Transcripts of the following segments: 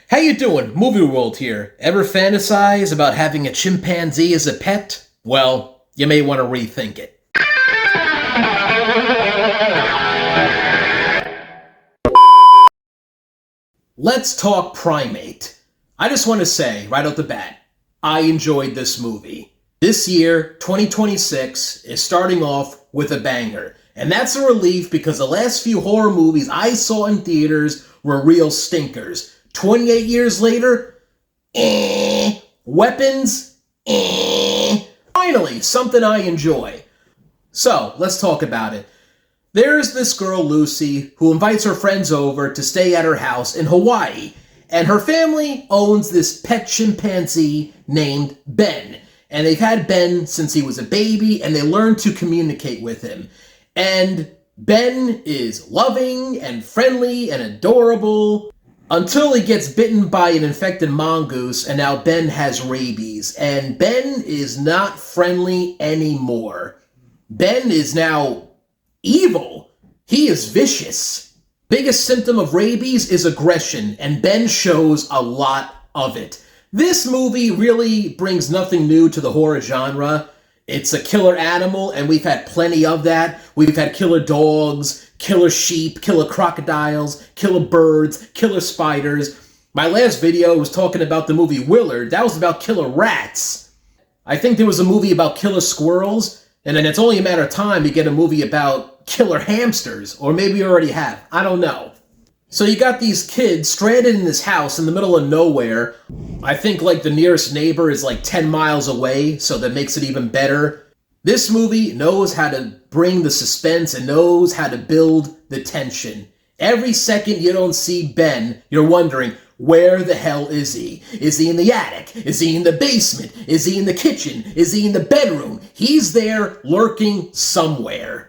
How you doing? Movie World here. Ever fantasize about having a chimpanzee as a pet? Well, you may want to rethink it. Let's talk Primate. I just want to say, right out the bat, I enjoyed this movie. This year, 2026, is starting off with a banger. And that's a relief because the last few horror movies I saw in theaters were real stinkers. 28 years later, weapons, finally, something I enjoy. So, let's talk about it. There's this girl, Lucy, who invites her friends over to stay at her house in Hawaii. And her family owns this pet chimpanzee named Ben. And they've had Ben since he was a baby, and they learned to communicate with him. And Ben is loving and friendly and adorable until he gets bitten by an infected mongoose, and now Ben has rabies. And Ben is not friendly anymore. Ben is now evil. He is vicious. Biggest symptom of rabies is aggression, and Ben shows a lot of it. This movie really brings nothing new to the horror genre. It's a killer animal, and we've had plenty of that. We've had killer dogs, killer sheep, killer crocodiles, killer birds, killer spiders. My last video was talking about the movie Willard. That was about killer rats. I think there was a movie about killer squirrels, and then it's only a matter of time to get a movie about killer hamsters, or maybe you already have. I don't know. So you got these kids stranded in this house in the middle of nowhere. I think like the nearest neighbor is like 10 miles away, so that makes it even better. This movie knows how to bring the suspense and knows how to build the tension. Every second you don't see Ben, you're wondering, where the hell is he? Is he in the attic? Is he in the basement? Is he in the kitchen? Is he in the bedroom? He's there lurking somewhere.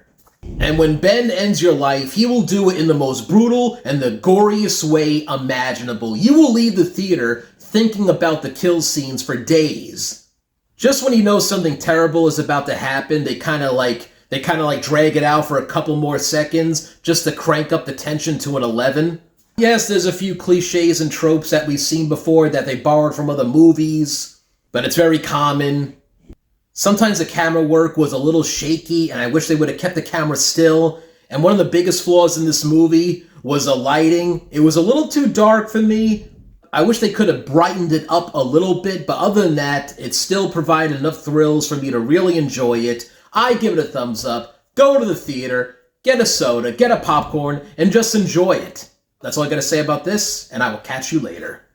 And when Ben ends your life, he will do it in the most brutal and the goriest way imaginable. You will leave the theater thinking about the kill scenes for days. Just when you know something terrible is about to happen, they kind of like drag it out for a couple more seconds just to crank up the tension to an 11. Yes, there's a few cliches and tropes that we've seen before that they borrowed from other movies, but it's very common. Sometimes the camera work was a little shaky, and I wish they would have kept the camera still. And one of the biggest flaws in this movie was the lighting. It was a little too dark for me. I wish they could have brightened it up a little bit, but other than that, it still provided enough thrills for me to really enjoy it. I give it a thumbs up. Go to the theater, get a soda, get a popcorn, and just enjoy it. That's all I gotta say about this, and I will catch you later.